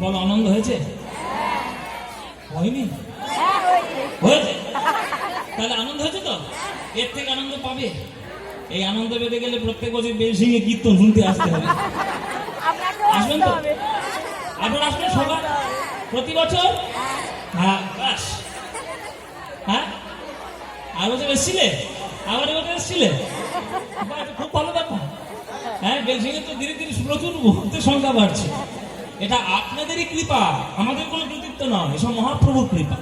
বলো আনন্দ হয়েছে? হয়নি? হয়েছে? তাহলে আনন্দ হয়েছে তো? এর থেকে আনন্দ পাবে? এই আনন্দ পেতে গেলে প্রত্যেক বছর বেলসিংহে কীর্তন শুনতে আসতে হবে। আসবেন তো? আপনারা আসবেন সবার প্রতি বছর? হ্যাঁ, বাস। হ্যাঁ, আর বছর এসেছিলে? আবার এবছর এসেছিলে? খুব ভালো ব্যাপার। হ্যাঁ, বেলসিংহে তো ধীরে ধীরে প্রচুর ভক্তের সংখ্যা বাড়ছে। এটা আপনাদেরই কৃপা, আমাদের কোনো কৃতিত্ব নয়, এসব মহাপ্রভুর কৃপা।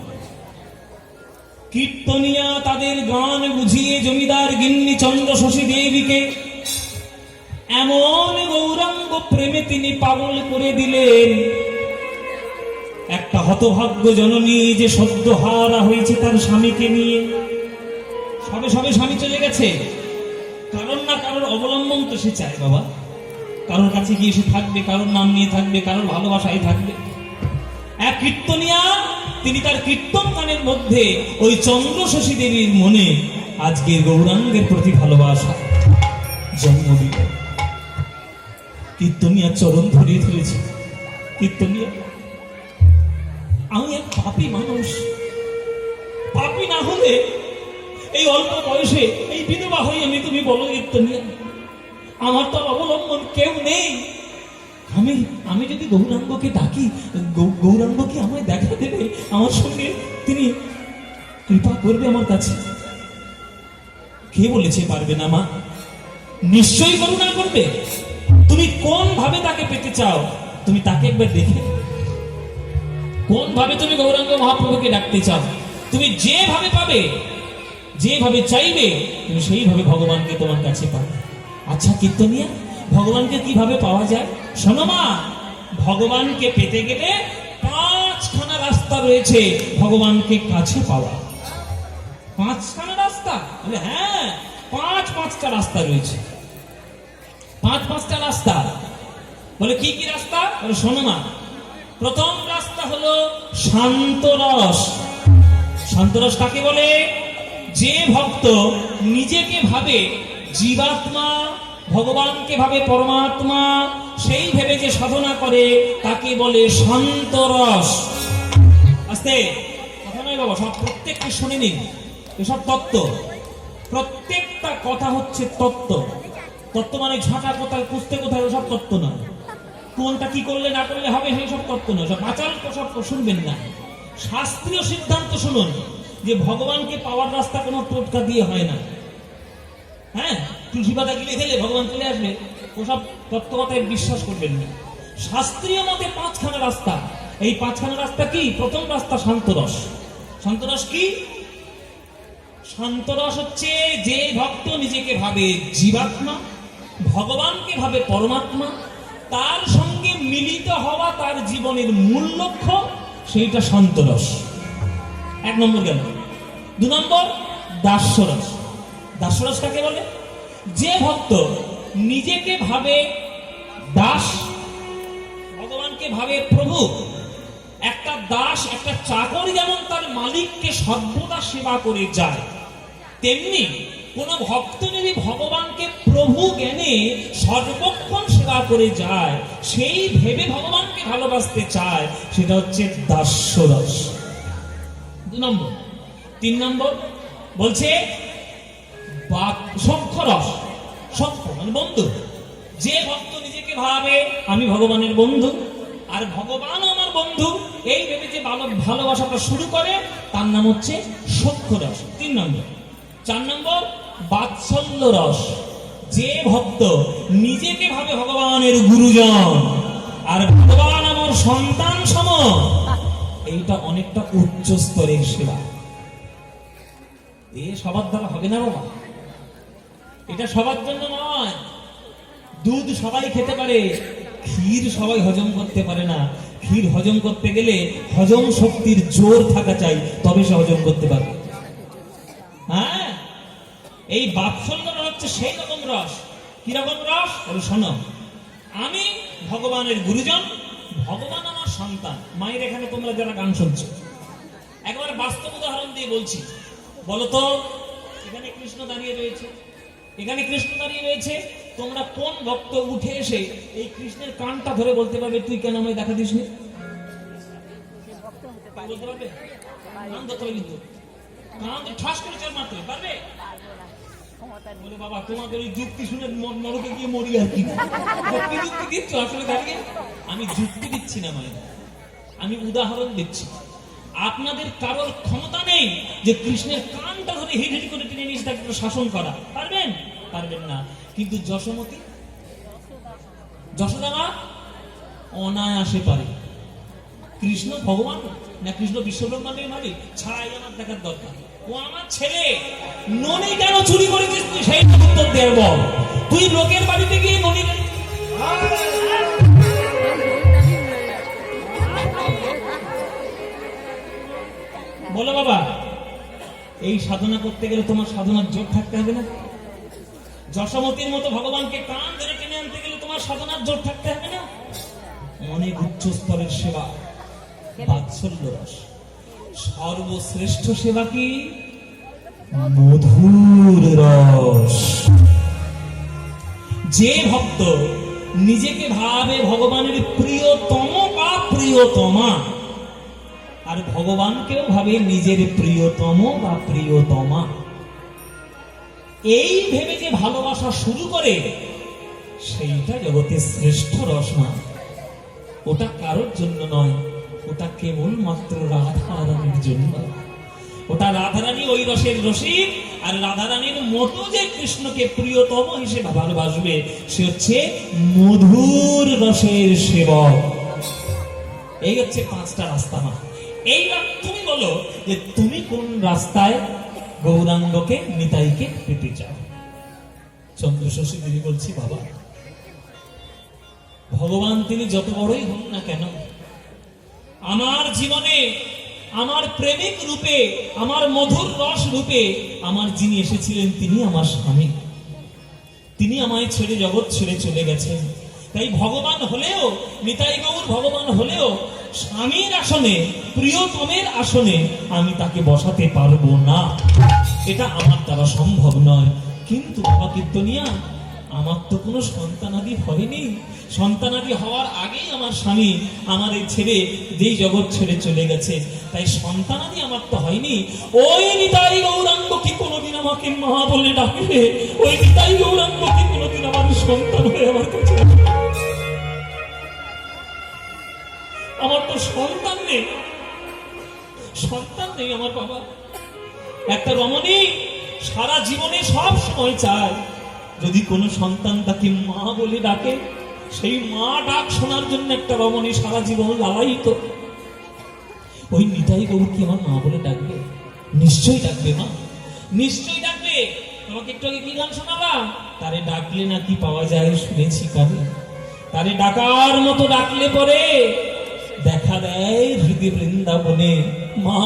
কীর্তনিয়া তাদের গান বুঝিয়ে জমিদার গিন্নি চন্দ্র শশী দেবীকে এমন গৌরাঙ্গ প্রেমে তিনি পাগল করে দিলেন। একটা হতভাগ্য জননী যে সদ্য হারা হয়েছে তার স্বামীকে নিয়ে, সবে সবে স্বামী চলে গেছে, কারোর না কারোর অবলম্বন তো সে চায় বাবা। কারোর কাছে গিয়ে সে থাকবে, কারোর নাম নিয়ে থাকবে, কারোর ভালোবাসায় থাকবে। এক কীর্তনিয়া তিনি তার কীর্তন গানের মধ্যে ওই চন্দ্র শশী দেবীর মনে আজকের গৌরাঙ্গের প্রতি ভালোবাসা জন্ম দিল। কীর্তনিয়া চরণ ধরিয়ে ধরেছে। কীর্তনিয়া, আমি এক পাপী মানুষ, পাপী না হলে এই অল্প বয়সে এই বিধবা হয়ে আমি, তুমি বলো কীর্তনিয়া, আমার তো অবলম্বন কেউ নেই। আমি যদি গৌরাঙ্গকে ডাকি, গৌরাঙ্গ কি আমায় দেখা দেবে? আমার সঙ্গে তিনি কৃপা করবে আমার কাছে? কে বলেছে পারবে না মা? নিশ্চয়ই করুণা করবে। তুমি কোন ভাবে তাকে পেতে চাও, তুমি তাকে একবার দেখে। কোন ভাবে তুমি গৌরাঙ্গ মহাপ্রভুকে ডাকতে চাও, তুমি যেভাবে পাবে, যেভাবে চাইবে, তুমি সেইভাবে ভগবানকে তোমার কাছে পাবে। আচ্ছা কীর্তনিয়া, ভগবানকে কিভাবে পাওয়া যায়? শোনো মা, ভগবানকে পেতে গেলে 5খানা রাস্তা রয়েছে ভগবানকে কাছে পাওয়া। 5খানা রাস্তা? হ্যাঁ, 5টা রাস্তা রয়েছে। 5টা রাস্তা। বলে কি কি রাস্তা? বলে শোনো মা, প্রথম রাস্তা হলো শান্তরস। শান্তরস কাকে বলে? যে ভক্ত নিজেকে ভাবে জীবাত্মা, ভগবানকে ভাবে পরমাত্মা, সেই ভেবে যে সাধনা করে তাকে বলে শান্তরস। আস্তে কথা নয় বাবা, সব প্রত্যেককে শুনে নিন। এসব তত্ত্ব, প্রত্যেকটা কথা হচ্ছে তত্ত্ব। তত্ত্ব মানে ঝাঁটা কোথায়, কুস্তে কোথায়, ওসব তত্ত্ব নয়। কোনটা কি করলে না করলে হবে সেই সব তত্ত্ব নয়। সব আচার সব শুনবেন না, শাস্ত্রীয় সিদ্ধান্ত শুনুন যে ভগবানকে পাওয়ার রাস্তা কোনো টোটকা দিয়ে হয় না। হ্যাঁ, তুলসী পাতা গিলে খেলে ভগবান চলে আসবে, ওসব তত্ত্বকথায় বিশ্বাস করবেন না। শাস্ত্রীয় মতে 5খানা রাস্তা। এই 5খানা রাস্তা কি? প্রথম রাস্তা শান্তরস। শান্তরস কি? শান্তরস হচ্ছে যে ভক্ত নিজেকে ভাবে জীবাত্মা, ভগবানকে ভাবে পরমাত্মা, তার সঙ্গে মিলিত হওয়া তার জীবনের মূল লক্ষ্য, সেইটা শান্তরস। 1 নম্বর গেল। 2 নম্বর দাস্যরস। দাস্যরস কাকে বলে? যে ভক্ত নিজেকে ভাবে দাস, ভগবানকে ভাবে প্রভু। একটা দাস, একটা চাকর যেমন তার মালিককে সর্বদা সেবা করে যায়, তেমনি কোন ভক্ত যদি ভগবানকে প্রভু জ্ঞানে সর্বক্ষণ সেবা করে যায়, সেই ভেবে ভগবানকে ভালোবাসতে চায়, সেটা হচ্ছে দাস্যরস। 2 নম্বর। 3 নম্বর বলছে সখ্যরস। সখ্য মানে বন্ধু। যে ভক্ত নিজেকে ভাবে আমি ভগবানের বন্ধু আর ভগবানও আমার বন্ধু, এই ভেবে যে ভালোবাসাটা শুরু করে, তার নাম হচ্ছে সখ্যরস। 3 নম্বর। 4 নম্বর বাৎসল্য রস। যে ভক্ত নিজেকে ভাবে ভগবানের গুরুজন আর ভগবান আমার সন্তান সম, এইটা অনেকটা উচ্চ স্তরের সেবা। এ সবার দ্বারা হবে না বাবা, এটা সবার জন্য নয়। দুধ সবাই খেতে পারে, ক্ষীর সবাই হজম করতে পারে না। ক্ষীর হজম করতে গেলে হজম শক্তির জোর থাকা চাই, তবে সে হজম করতে পারবে। হ্যাঁ, এই বাৎসল্য রস হচ্ছে সেই রকম রস। কি রকম রস? শোনো, আমি ভগবানের গুরুজন, ভগবান আমার সন্তান। মায়ের এখানে তোমরা যারা গান শুনছো, একবার বাস্তব উদাহরণ দিয়ে বলছি। বলতো, এখানে কৃষ্ণ দাঁড়িয়ে রয়েছে, এখানে কৃষ্ণ দাঁড়িয়ে রয়েছে, তোমরা কোন ভক্ত উঠে এসে এই কৃষ্ণের কানটা ধরে বলতে পারবে তুই কেন আমায় দেখা দিসনি? বলতে পারবে? কান ধরতে হবে কিন্তু, কান ঠাস করে চার মারতে পারবে? বলে বাবা তোমাদের ওই যুক্তি শুনে নরকে গিয়ে মরি আর কি। যুক্তি দিচ্ছ আসলে দাঁড়িয়ে? আমি যুক্তি দিচ্ছি না মানে, আমি উদাহরণ দিচ্ছি। আপনাদের কারোর ক্ষমতা নেই যে কৃষ্ণের কানটা ধরে হিট হিট করে টেনে নিয়ে তাকে শাসন করা, পারবেন? পারবেন না। কিন্তু যশোমতী, যশোদা মা অনায়াসে পারে। কৃষ্ণ ভগবান না কৃষ্ণ বিশ্বব্রহ্মাণ্ডের মালিক, ছাই আমার দেখার দরকার। ও আমার ছেলে, ননি কেন চুরি করেছিস তুই সেই উত্তর দেব। তুই লোকের বাড়িতে গিয়ে ননি বলো বাবা, এই সাধনা করতে গেলে তোমার সাধনার জোর থাকতে হবে না? যশোমতীর মতো ভগবানকে কান ধরে টেনে আনতে গেলে তোমার সাধনার জোর থাকতে হবে না? অনেক উচ্চ স্তরের সেবা, বাৎসল্য রস। সর্বশ্রেষ্ঠ সেবা কি? মধুর রস। যে ভক্ত নিজেকে ভাবে ভগবানের প্রিয়তম বা প্রিয়তমা, আর ভগবানকেও ভাবে নিজের প্রিয়তম বা প্রিয়তমা, এই ভেবে যে ভালোবাসা শুরু করে, সেইটা জগতের শ্রেষ্ঠ রস না। ওটা কারোর জন্য নয়, ওটা কেবলমাত্র রাধারানীর জন্য। ওটা রাধারানী ওই রসের রসিক, আর রাধারানীর মতো যে কৃষ্ণকে প্রিয়তম হিসেবে ভালোবাসবে, সে হচ্ছে মধুর রসের সেবক। এই হচ্ছে পাঁচটা রাস্তা মা। এইবার তুমি বলো যে তুমি কোন রাস্তায় গৌরাঙ্গকে নিতাইকে পেতে চাও? চন্দ্রশশী দেবী বলছি, বাবা ভগবান তিনি যত বড়ই হন না কেন, আমার জীবনে আমার প্রেমিক রূপে, আমার মধুর রস রূপে আমার যিনি এসেছিলেন তিনি আমার স্বামী। তিনি আমায় ছেড়ে জগৎ ছেড়ে চলে গেছেন। তাই ভগবান হলেও, নিতাই গৌর ভগবান হলেও স্বামীর আসনে, প্রিয়তমের আসনে আমি তাকে বসাতে পারবো না। এটা আমার দ্বারা সম্ভব নয়। কিন্তু বাবা কীর্তনিয়া, আমার তো কোনো সন্তানাদি হয়নি। সন্তানাদি হওয়ার আগেই আমার স্বামী আমার এই ছেড়ে, যেই জগৎ ছেড়ে চলে গেছে। তাই সন্তানাদি আমার তো হয়নি। ওই নিতাই গৌরাঙ্গ কি কোনোদিন আমাকে মা বলে ডাকবে? ওই নিতাই গৌরাঙ্গ কি কোনোদিন আমার সন্তান হয়ে আমার কাছে? আমার তো সন্তান নেই, সন্তান নেই আমার বাবা। একটা রমণী সারা জীবনে সব সময় চায় যদি কোনো সন্তান তাকে মা বলে ডাকে, সেই মা ডাক শোনার জন্য একটা রমণী সারা জীবন লালায়িত। ওই নিতাই গৌর কি আমার মা বলে ডাকবে? নিশ্চয়ই ডাকবে মা, নিশ্চয়ই ডাকবে। তোমাকে একটু আগে কি গান শোনাবা? তারে ডাকলে নাকি পাওয়া যায় শুনেছি কানে, তারে ডাকার মতো ডাকলে পরে দেখা দেয় হৃদয় বৃন্দাবনে। মা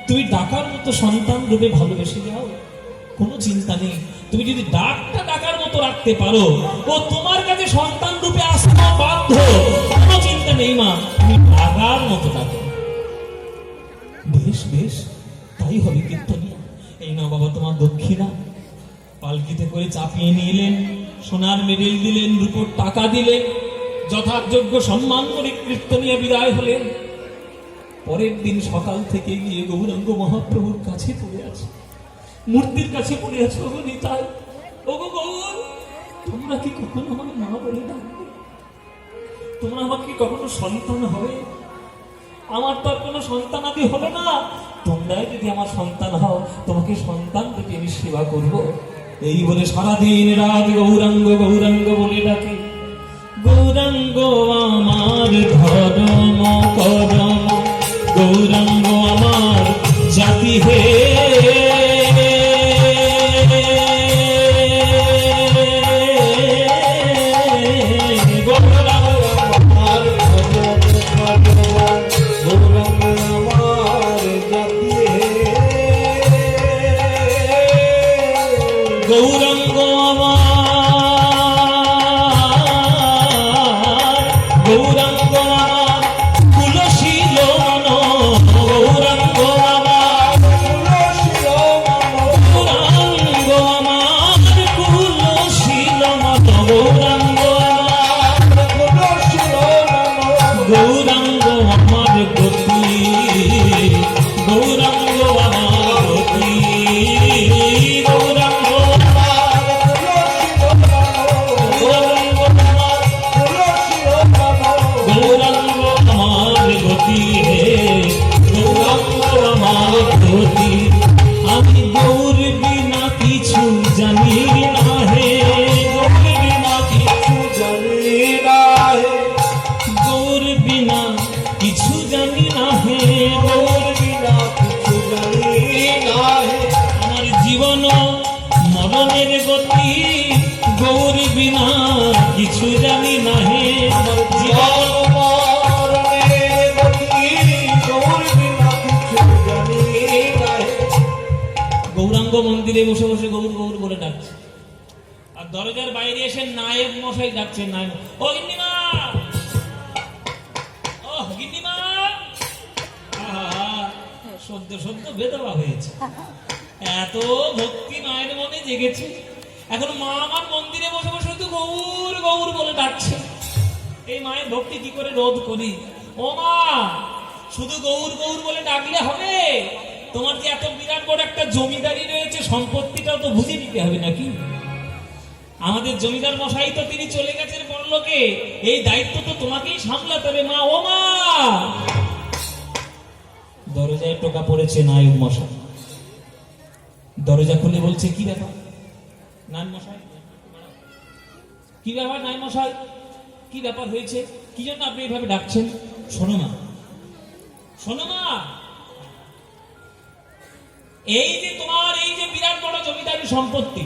তুমি ডাকার মতো সন্তান রূপে ভালোবেসে যাও, কোনো চিন্তা নেই। তুমি যদি ডাকটা ডাকার মতো রাখতে পারো, ও তোমার কাছে সন্তান রূপে আসতে বাধ্য, কোনো চিন্তা নেই মা, তুমি ডাকার মতো ডাকো। বেশ বেশ, তাই হবে কীর্তনিয়া। এই না বাবা তোমার দক্ষিণা। পালকিতে করে চাপিয়ে নিয়ে এলেন, সোনার মেডেল দিলেন, রূপোর টাকা দিলেন, যথাযোগ্য সম্মান করে কীর্তনিয়া বিদায় হলেন। পরের দিন সকাল থেকে গিয়ে গৌরাঙ্গ মহাপ্রভুর কাছে পড়ে আছে, মূর্তির কাছে পড়ে আছে। ওগো নিতাই, ওগো গৌর, তোমরা কি কখনো আমাকে মা বলে ডাকবে? তোমরা আমাকে কি কখনো সন্তান হবে? আমার তো আর কোনো সন্তান আদি হলো না। তোমরাই যদি আমার সন্তান হও, তোমাকে সন্তান থেকে আমি সেবা করব। এই বলে সারাদিন রাত গৌরাঙ্গ গৌরাঙ্গ বলে ডাকে। গৌরাঙ্গ আমার ধর্ম করম, গৌরাঙ্গ আমার জাতি হে। গৌরাঙ্গ আমার, গৌরাঙ্গ আমার কুলশীল মন, গৌরাঙ্গ আমার কুলশীল মন, গৌরাঙ্গ আমার কুলশীল মন, গৌরাঙ্গ আমার কুলশীল মন, গৌরাঙ্গ আমার গতি জ্যোতি হে গৌরাঙ্গ আমার জ্যোতি আমি গৌর বিনা কিছু জানি না হে গৌর বিনা কিছু জানি না হে গৌর বিনা কিছু জানি না হে গৌর বিনা কিছু জানি না হে আমার জীবন মরণের গতি গৌর বিনা কিছু জানি না হে আমার জীবন মরণের গতি গৌর বিনা কিছু জানি না হে গৌরাঙ্গ মন্দিরে বসে বসে গৌর গৌর বলে ডাকছে আর দরজার বাইরে এসে নায়েব মশাই ডাকছে নায়েব ও গিন্নিমা ও গিন্নিমা সদ্য সদ্য বেদবা হয়েছে এত ভক্তি মায়ের মনে জেগেছে এখন মা আমার মন্দিরে বসে বসে তো গৌর গৌর বলে ডাকছে এই মায়ের ভক্তি কি করে রোধ করি ও মা শুধু গৌর গৌর বলে ডাকলে হবে তোমার যে এত বিরাট বড় একটা জমিদারি রয়েছে সম্পত্তিটাও তো বুঝে নিতে হবে নাকি আমাদের জমিদার মশাই তো তিনি চলে গেছেন পরলোকে এই দায়িত্ব তো তোমাকেই সামলাতে হবে মা ও মা দরজায় টোকা পড়েছে নায়ক মশাই দরজা খুলে বলছে কি ব্যাপার নান মশাই কি ব্যাপার নাই মশাই কি ব্যাপার হয়েছে কি জন্য আপনি এইভাবে ডাকছেন শোনো মা শোনো মা এই যে তোমার এই যে বিরাট বড় জমিদারি সম্পত্তি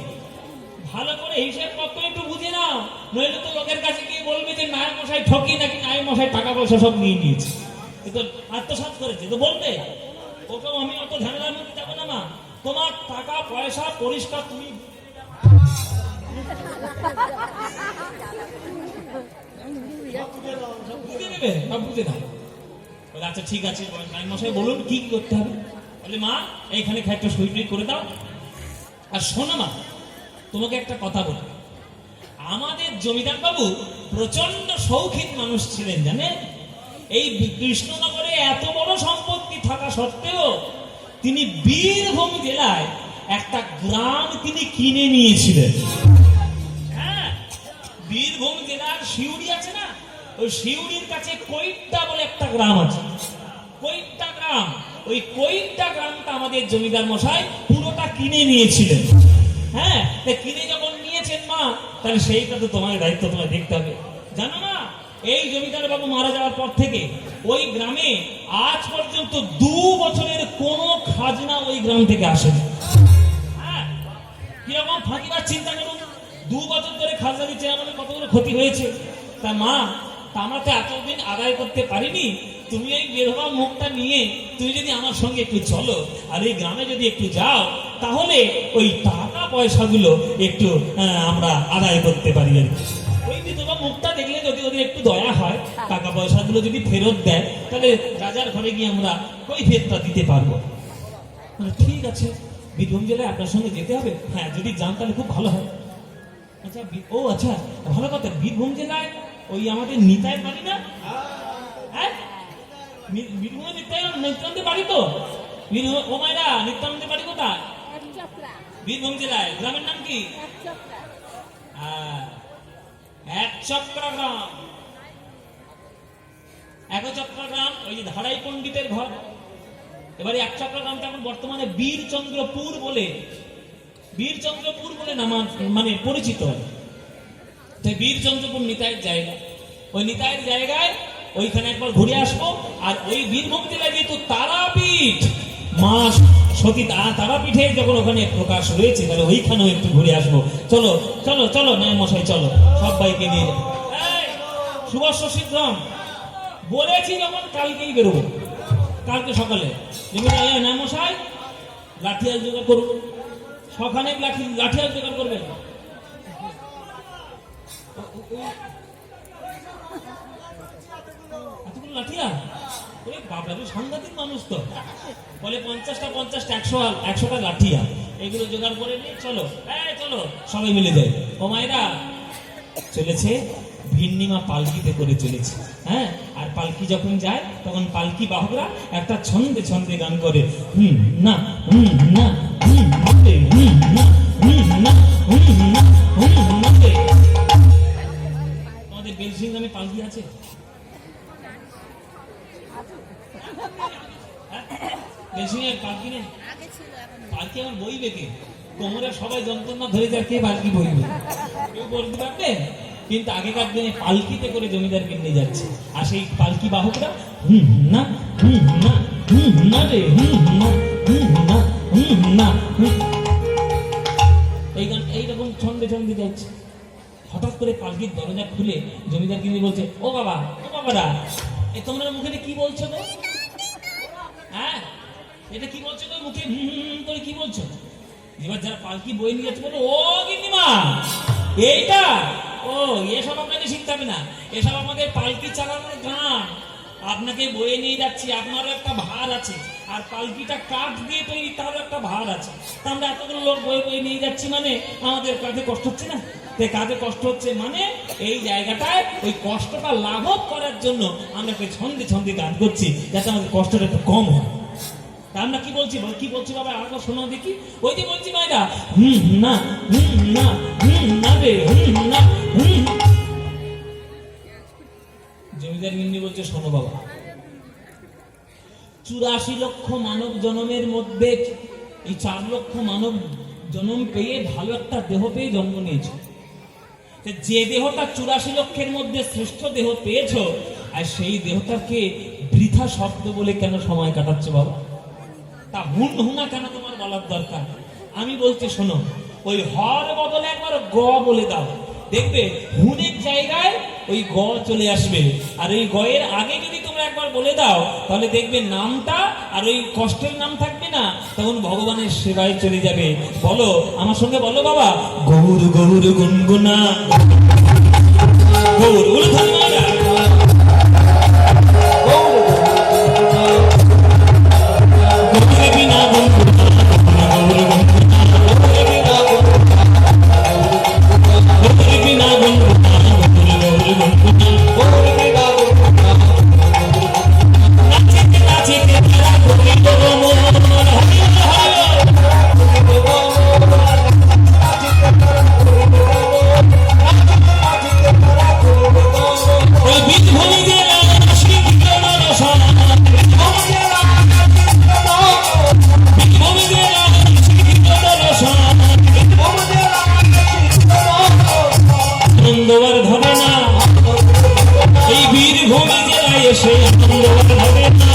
ভালো করে হিসেব পত্র একটু বুঝে নাও নইলে তো লোকের কাছে গিয়ে বলবে যে নায়ক মশাই ঠকি নাকি নায়ক মশাই টাকা পয়সা সব নিয়ে নিয়েছে তো আত্মসাৎ করেছে তো বলবে ওকেও আমি অত ঝামেলার মধ্যে যাবো না মা তোমার টাকা পয়সা পরিষ্কার তুমি বুঝে নেবে বা বুঝে দাও আচ্ছা ঠিক আছে নায়ক মশাই বলুন কি করতে হবে বলে মা এইখানে একটা সই টই করে দাও আর শোনো মা তোমাকে একটা কথা বলি আমাদের জমিদার বাবু প্রচন্ড শৌখিন মানুষ ছিলেন জানেন এই কৃষ্ণনগরে এত বড় সম্পত্তি থাকা সত্ত্বেও তিনি বীরভূম জেলায় একটা গ্রাম তিনি কিনে নিয়েছিলেন হ্যাঁ বীরভূম জেলার শিউড়ি আছে না ওই শিউড়ির কাছে কৈট্টা বলে একটা গ্রাম আছে কৈট্টা গ্রাম ওই কৈট্টা গ্রামটা আমাদের জমিদার মশাই পুরোটা কিনে নিয়েছিলেন হ্যাঁ কিনে যখন নিয়েছেন মা তাহলে সেইটা তো তোমার দায়িত্ব তোমায় দেখতে হবে জানো না এই জমিদার বাবু মারা যাওয়ার পর থেকে ওই গ্রামে আজ পর্যন্ত 2 বছরের কোনো খাজনা ওই গ্রাম থেকে আসেনি হ্যাঁ কিরকম ফাঁকিবার চিন্তা করুন 2 বছর ধরে খাজনা দিচ্ছে আমাদের কতগুলো ক্ষতি হয়েছে তা মা আমরা তো এতদিন আদায় করতে পারিনি তুমি এই বেরোবা মুখটা নিয়ে তুমি যদি আমার সঙ্গে একটু চলো আর এই গ্রামে যদি একটু যাও তাহলে ওই টাকা পয়সাগুলো একটু আমরা আদায় করতে পারি আর ওই বিধবা মুখটা দেখলে যদি ওদের একটু দয়া হয় টাকা পয়সাগুলো যদি ফেরত দেয় তাহলে রাজার ঘরে গিয়ে আমরা ওই ফেরতটা দিতে পারবো ঠিক আছে বীরভূম জেলায় আপনার সঙ্গে যেতে হবে হ্যাঁ যদি যান তাহলে খুব ভালো হয় আচ্ছা ও আচ্ছা ভালো কথা বীরভূম জেলায় ওই আমাদের নিতাইয়ের বাড়ি না হ্যাঁ বীরভূমে নিত্যানন্দের বাড়ি তো ও মায়েরা নিত্যানন্দের বাড়ি কোথায় বীরভূম জেলায় গ্রামের নাম কি একচক্রা গ্রাম একচক্রা গ্রাম ওই যে ধারাই পণ্ডিতের ঘর এবারে একচক্রা গ্রামটা এখন বর্তমানে বীরচন্দ্রপুর বলে নাম মানে পরিচিত বীরচন্দ্রপুর নিতাইয়ের জায়গা ওই নিতাইয়ের জায়গায় ওইখানে একবার ঘুরে আসবো আর ওই বীরভূম জেলায় যেহেতু তারাপীঠ মা সতী তারাপীঠে যখন ওখানে প্রকাশ রয়েছে তাহলে ওইখানেও একটু ঘুরে আসবো চলো চলো চলো নায়ক মশাই চলো সবাইকে নিয়ে যাবো শুভস্য শীঘ্রম বলেছি যখন কালকেই বেরোবো কালকে সকালে নায়ক মশাই লাঠিয়াল জোগাড় করুন সখানে লাঠিয়াল জোগাড় করবেন লাঠিয়া ওরে বাবা সাংঘাতিক মানুষ তো বলে 50টা 100টা লাঠিয়া এগুলো জোগাড় করে নিয়ে চলো চলো সবাই মিলে যায় ও মায়েরা চলেছে ভিন্নিমা পালকিতে করে চলেছে হ্যাঁ আর পালকি যখন যায় তখন পালকি বাহকরা একটা ছন্দে ছন্দে গান করে না না আমাদের বেলসিং গ্রামে পালকি আছে বেশি পালকি নেই, আগে ছিল এখন নেই। পালকি আমার বইবে কে? কোমরে সবাই যন্ত্রণা ধরে যায়, কে পালকি বইবে? কেউ বলতে পারবে? কিন্তু আগেকার দিনে পালকিতে করে জমিদারকে নিয়ে যাচ্ছে, আর সেই পালকি বাহকরা না না রে না এই গান এইরকম ছন্দে ছন্দে যাচ্ছে। হঠাৎ করে পালকির দরজা খুলে জমিদার কিন্তু বলছে, ও বাবা, ও বাবারা, এ তোমরা মুখে কি বলছো গো? হ্যাঁ, এটা কি বলছো গো মুখে করে কি বলছো? এবার যারা পালকি বই নিয়ে যাচ্ছে বলো, ও গিন্নিমা এইটা, ও এসব আপনাকে শিখতে হবে না, এসব আমাদের পালকি চালানোর গান। আপনাকে বয়ে নিয়ে যাচ্ছি, আপনারও একটা ভার আছে, আর পালকিটা কাঠ দিয়ে তৈরি, তারও একটা ভার আছে। তা আমরা এতগুলো লোক বয়ে বয়ে নিয়ে যাচ্ছি মানে আমাদের কাঁধে কষ্ট হচ্ছে না? তাই কাঁধে কষ্ট হচ্ছে মানে এই জায়গাটায় ওই কষ্টটা লাঘব করার জন্য আমরা ছন্দে ছন্দে গান করছি, যাতে আমাদের কষ্টটা একটু কম হয়। তা আমরা কি বলছি, কি বলছি বাবা আরেকবার শোনাও দেখি। ওই যে বলছি মায়েরা, না না রে না। জমিদার গিন্নি বলছে, শোনো বাবা, 84 লক্ষ মানব জন্মের মধ্যে এই 4 লক্ষ মানব জন্ম পেয়ে ভালো একটা দেহ পেয়ে জন্ম নিয়েছ। যে দেহটা 84 লক্ষের মধ্যে শ্রেষ্ঠ দেহ পেয়েছ, আর সেই দেহটাকে বৃথা শব্দ বলে কেন সময় কাটাচ্ছ বাবা? তা হুনা কেন তোমার বলার দরকার? আমি বলছি শোনো, ওই হর বদলে একবার গ বলে দাও, দেখবে হুনের জায়গায় ওই গ চলে আসবে। আর ওই গয়ের আগে যদি তোমরা একবার বলে দাও, তাহলে দেখবে নামটা আর ওই কষ্টের নাম থাকবে না, তখন ভগবানের সেবায় চলে যাবে। বলো আমার সঙ্গে, বলো বাবা, গৌর গৌর গুনগুনা গৌর উলুধ্বনি মায়েরা, এই বীরভূমি জেলায় এসে আনন্দ হবে না।